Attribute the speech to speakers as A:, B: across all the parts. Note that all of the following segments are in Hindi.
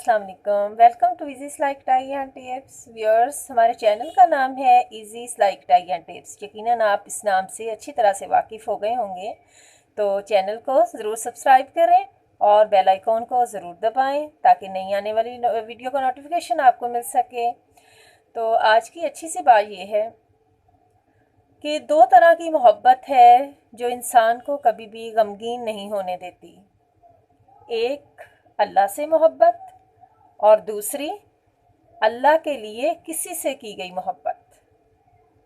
A: अस्सलाम वालेकुम। वेलकम टू इजी सिलाई टाई एंड टिप्स व्यूअर्स। हमारे चैनल का नाम है इजी सिलाई टाई एंड टिप्स। यकीनन आप इस नाम से अच्छी तरह से वाकिफ़ हो गए होंगे, तो चैनल को ज़रूर सब्सक्राइब करें और बेल आइकॉन को ज़रूर दबाएं ताकि नई आने वाली वीडियो का नोटिफिकेशन आपको मिल सके। तो आज की अच्छी सी बात यह है कि दो तरह की मोहब्बत है जो इंसान को कभी भी गमगीन नहीं होने देती। एक अल्लाह से मोहब्बत और दूसरी अल्लाह के लिए किसी से की गई मोहब्बत।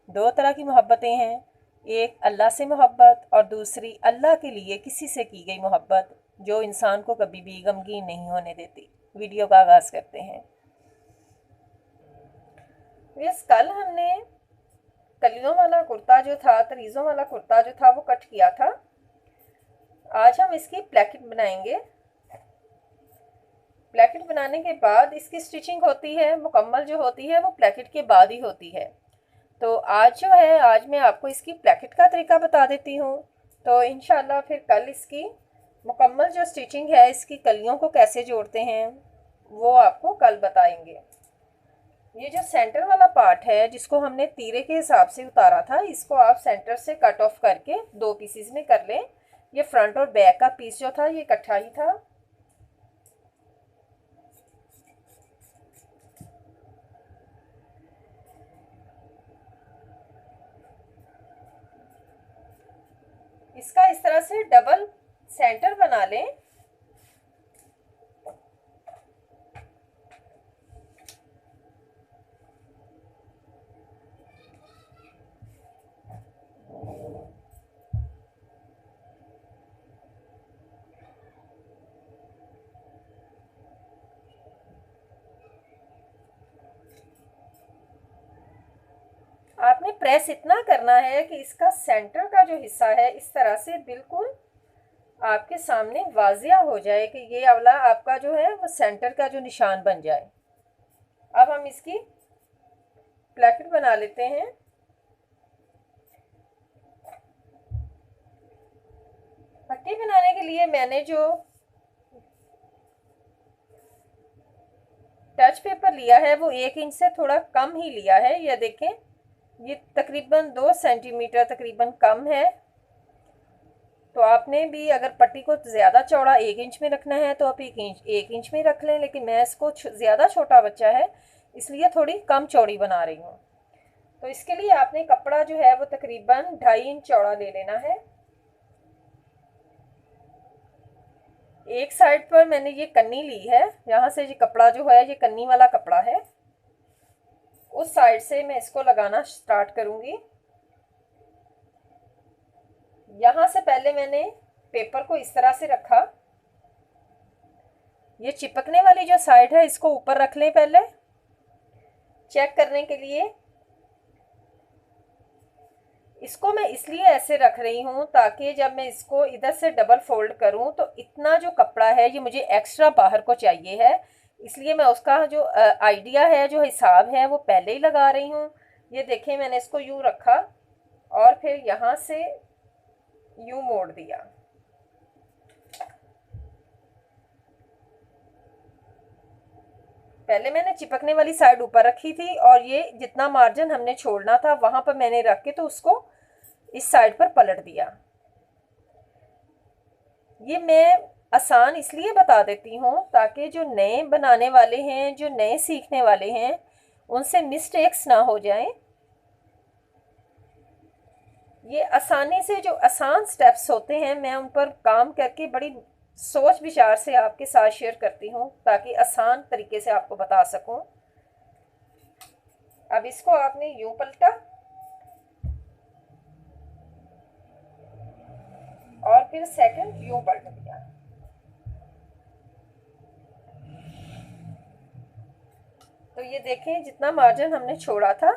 A: दो तरह की मोहब्बतें हैं, एक अल्लाह से मोहब्बत और दूसरी अल्लाह के लिए किसी से की गई मोहब्बत, जो इंसान को कभी भी गमगीन नहीं होने देती। वीडियो का आगाज़ करते हैं। कल हमने कलियों वाला कुर्ता जो था, तरीज़ों वाला कुर्ता जो था वो कट किया था। आज हम इसकी प्लेकेट बनाएंगे। प्लेकेट बनाने के बाद इसकी स्टिचिंग होती है, मुकम्मल जो होती है वो प्लेकेट के बाद ही होती है। तो आज मैं आपको इसकी प्लेकेट का तरीका बता देती हूँ। तो इंशाल्लाह फिर कल इसकी मुकम्मल जो स्टिचिंग है, इसकी कलियों को कैसे जोड़ते हैं वो आपको कल बताएंगे। ये जो सेंटर वाला पार्ट है जिसको हमने तीरे के हिसाब से उतारा था, इसको आप सेंटर से कट ऑफ करके दो पीसीज में कर लें। ये फ्रंट और बैक का पीस जो था ये इकट्ठा ही था। इसका इस तरह से डबल सेंटर बना लें। आपने प्रेस इतना करना है कि इसका सेंटर का जो हिस्सा है इस तरह से बिल्कुल आपके सामने वाजिया हो जाए कि ये वाला आपका जो है वो सेंटर का जो निशान बन जाए। अब हम इसकी प्लेकेट बना लेते हैं। पट्टी बनाने के लिए मैंने जो टच पेपर लिया है वो 1 इंच से थोड़ा कम ही लिया है। ये देखें, ये तकरीबन 2 सेंटीमीटर तकरीबन कम है। तो आपने भी अगर पट्टी को ज़्यादा चौड़ा 1 इंच में रखना है तो आप 1 इंच में रख लें, लेकिन मैं इसको ज़्यादा छोटा बच्चा है इसलिए थोड़ी कम चौड़ी बना रही हूँ। तो इसके लिए आपने कपड़ा जो है वो तकरीबन 2.5 इंच चौड़ा ले लेना है। एक साइड पर मैंने ये कन्नी ली है, यहाँ से ये कपड़ा जो है ये कन्नी वाला कपड़ा है, उस साइड से मैं इसको लगाना स्टार्ट करूँगी। यहाँ से पहले मैंने पेपर को इस तरह से रखा। ये चिपकने वाली जो साइड है इसको ऊपर रख लें पहले चेक करने के लिए। इसको मैं इसलिए ऐसे रख रही हूँ ताकि जब मैं इसको इधर से डबल फोल्ड करूँ तो इतना जो कपड़ा है ये मुझे एक्स्ट्रा बाहर को चाहिए है, इसलिए मैं उसका जो आइडिया है, जो हिसाब है वो पहले ही लगा रही हूँ। ये देखें, मैंने इसको यूँ रखा और फिर यहाँ से यूँ मोड़ दिया। पहले मैंने चिपकने वाली साइड ऊपर रखी थी और ये जितना मार्जिन हमने छोड़ना था वहां पर मैंने रख के तो उसको इस साइड पर पलट दिया। ये मैं आसान इसलिए बता देती हूँ ताकि जो नए बनाने वाले हैं, जो नए सीखने वाले हैं, उनसे मिस्टेक्स ना हो जाएं। ये आसानी से जो आसान स्टेप्स होते हैं मैं उन पर काम करके बड़ी सोच विचार से आपके साथ शेयर करती हूँ ताकि आसान तरीके से आपको बता सकूँ। अब इसको आपने यूं पलटा और फिर सेकंड यूं पलट दिया। तो ये देखें, जितना मार्जिन हमने छोड़ा था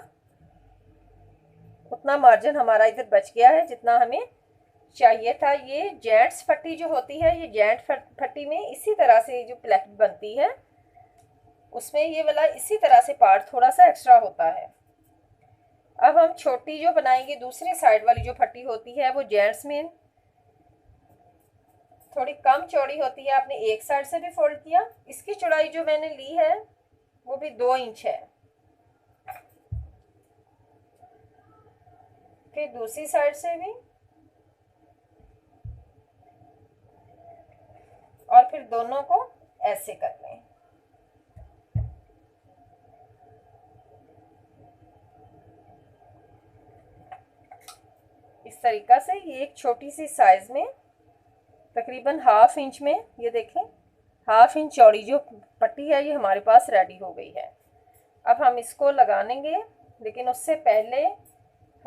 A: उतना मार्जिन हमारा इधर बच गया है जितना हमें चाहिए था। ये जेंट्स पट्टी जो होती है, ये जेंट पट्टी में इसी तरह से जो प्लेकेट बनती है उसमें ये वाला इसी तरह से पार्ट थोड़ा सा एक्स्ट्रा होता है। अब हम छोटी जो बनाएंगे, दूसरी साइड वाली जो पट्टी होती है वो जेंट्स में थोड़ी कम चौड़ी होती है, आपने एक साइड से भी फोल्ड किया। इसकी चौड़ाई जो मैंने ली है वो भी 2 इंच है। फिर दूसरी साइड से भी, और फिर दोनों को ऐसे कर लें। इस तरीका से ये एक छोटी सी साइज में तकरीबन हाफ इंच में, ये देखें हाफ इंच चौड़ी जो पट्टी है ये हमारे पास रेडी हो गई है। अब हम इसको लगा लेंगे, लेकिन उससे पहले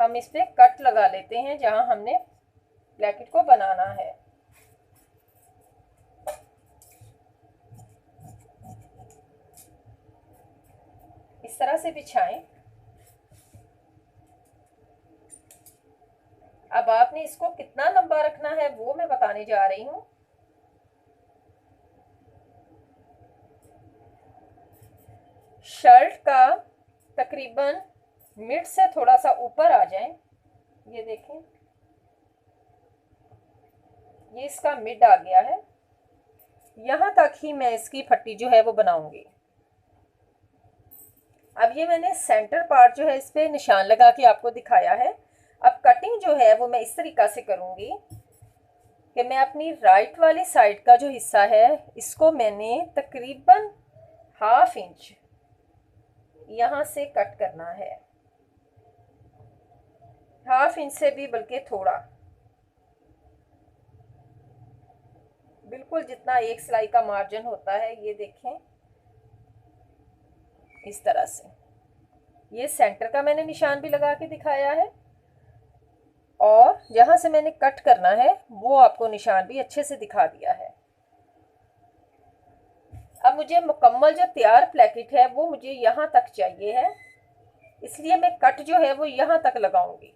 A: हम इस पे कट लगा लेते हैं जहां हमने ब्लैकेट को बनाना है। इस तरह से बिछाएं। अब आपने इसको कितना लंबा रखना है वो मैं बताने जा रही हूँ। शर्ट का तकरीबन मिड से थोड़ा सा ऊपर आ जाए, ये देखें ये इसका मिड आ गया है। यहां तक ही मैं इसकी फट्टी जो है वो बनाऊंगी। अब ये मैंने सेंटर पार्ट जो है इस पे निशान लगा के आपको दिखाया है। अब कटिंग जो है वो मैं इस तरीका से करूंगी कि मैं अपनी राइट वाली साइड का जो हिस्सा है इसको मैंने तकरीबन हाफ इंच यहाँ से कट करना है, हाफ इंच से भी बल्कि थोड़ा, बिल्कुल जितना एक सिलाई का मार्जिन होता है। ये देखें इस तरह से, ये सेंटर का मैंने निशान भी लगा के दिखाया है, और जहां से मैंने कट करना है वो आपको निशान भी अच्छे से दिखा दिया है। अब मुझे मुकम्मल जो तैयार प्लेकेट है वो मुझे यहाँ तक चाहिए है, इसलिए मैं कट जो है वो यहाँ तक लगाऊंगी।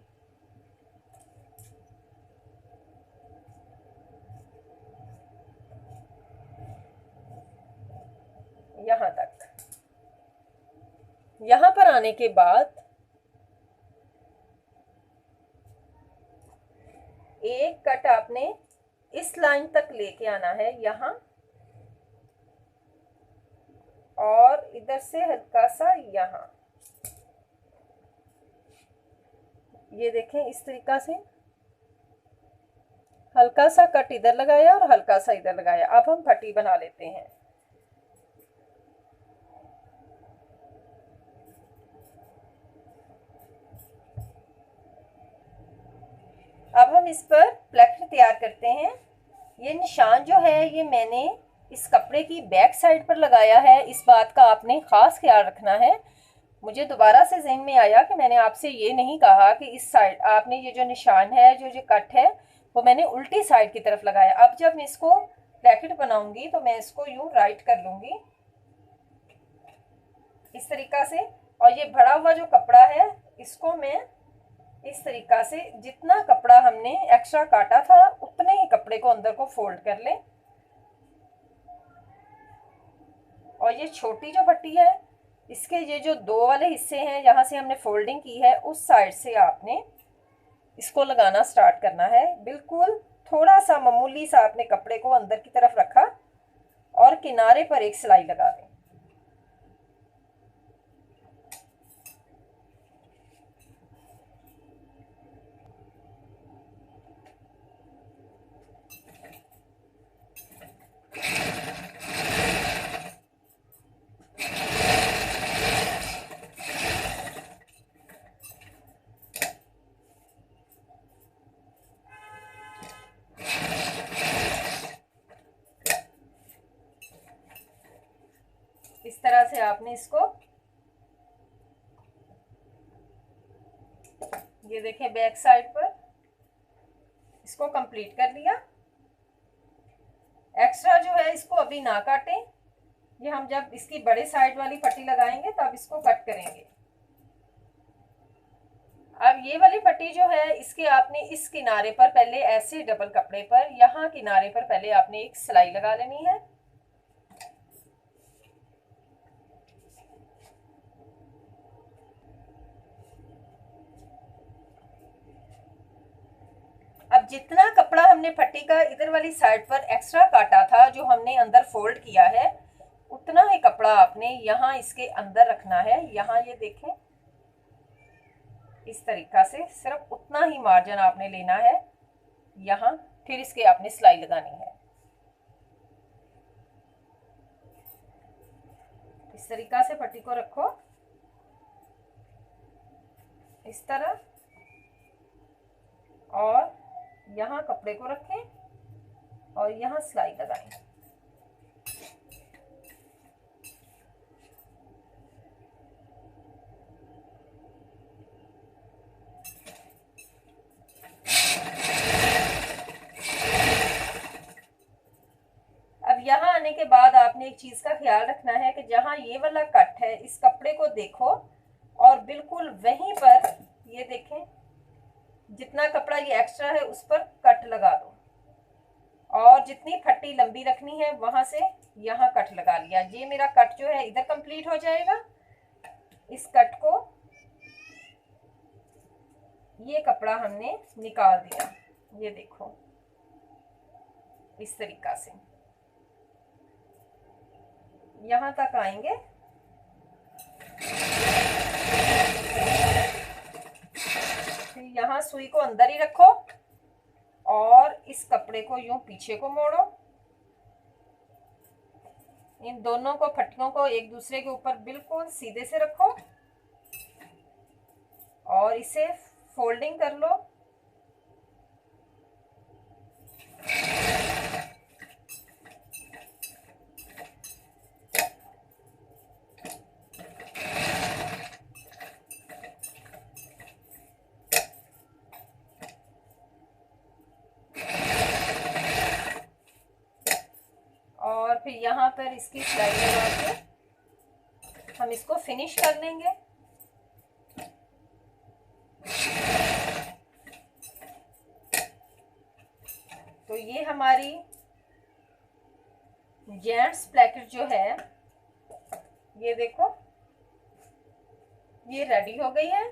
A: यहाँ तक। यहाँ पर आने के बाद एक कट आपने इस लाइन तक लेके आना है यहाँ, और इधर से हल्का सा यहाँ, ये देखें इस तरीका से हल्का सा कट इधर लगाया और हल्का सा इधर लगाया। अब हम पट्टी बना लेते हैं। अब हम इस पर प्लेकेट तैयार करते हैं। ये निशान जो है ये मैंने इस कपड़े की बैक साइड पर लगाया है, इस बात का आपने ख़ास ख्याल रखना है। मुझे दोबारा से ज़हन में आया कि मैंने आपसे ये नहीं कहा कि इस साइड आपने ये जो निशान है, जो कट है वो मैंने उल्टी साइड की तरफ लगाया। अब जब मैं इसको ब्रैकेट बनाऊंगी तो मैं इसको यूं राइट कर लूंगी इस तरीका से, और ये भरा हुआ जो कपड़ा है इसको मैं इस तरीका से, जितना कपड़ा हमने एक्स्ट्रा काटा था उतने ही कपड़े को अंदर को फोल्ड कर लें। और ये छोटी जो पट्टी है इसके ये जो दो वाले हिस्से हैं जहाँ से हमने फोल्डिंग की है उस साइड से आपने इसको लगाना स्टार्ट करना है। बिल्कुल थोड़ा सा मामूली सा आपने कपड़े को अंदर की तरफ रखा और किनारे पर एक सिलाई लगा दें। इस तरह से आपने इसको, ये देखें बैक साइड पर इसको कंप्लीट कर लिया। एक्स्ट्रा जो है इसको अभी ना काटें, ये हम जब इसकी बड़े साइड वाली पट्टी लगाएंगे तब इसको कट करेंगे। अब ये वाली पट्टी जो है इसके आपने इस किनारे पर पहले ऐसे डबल कपड़े पर यहाँ किनारे पर पहले आपने एक सिलाई लगा लेनी है। अब जितना कपड़ा हमने पट्टी का इधर वाली साइड पर एक्स्ट्रा काटा था, जो हमने अंदर फोल्ड किया है, उतना ही कपड़ा आपने यहाँ इसके अंदर रखना है। यहाँ ये देखें, इस तरीका से सिर्फ उतना ही मार्जिन आपने लेना है यहाँ, फिर इसके आपने सिलाई लगानी है। इस तरीका से पट्टी को रखो, इस तरह, और यहाँ कपड़े को रखें और यहाँ सिलाई लगाएं। अब यहाँ आने के बाद आपने एक चीज का ख्याल रखना है कि जहाँ ये वाला कट है, इस कपड़े को देखो और बिल्कुल वहीं पर ये देखें, जितना कपड़ा ये एक्स्ट्रा है उस पर कट लगा दो, और जितनी फट्टी लंबी रखनी है वहां से यहाँ कट लगा लिया। ये मेरा कट जो है इधर कंप्लीट हो जाएगा। इस कट को, ये कपड़ा हमने निकाल दिया, ये देखो इस तरीका से यहाँ तक आएंगे। फिर यहाँ सुई को अंदर ही रखो और इस कपड़े को यूं पीछे को मोड़ो। इन दोनों को, फट्टियों को एक दूसरे के ऊपर बिल्कुल सीधे से रखो और इसे फोल्डिंग कर लो। और फिर यहाँ पर इसकी सिलाई लगा के हम इसको फिनिश कर लेंगे। तो ये हमारी जेंट्स प्लेकेट जो है, ये देखो ये रेडी हो गई है।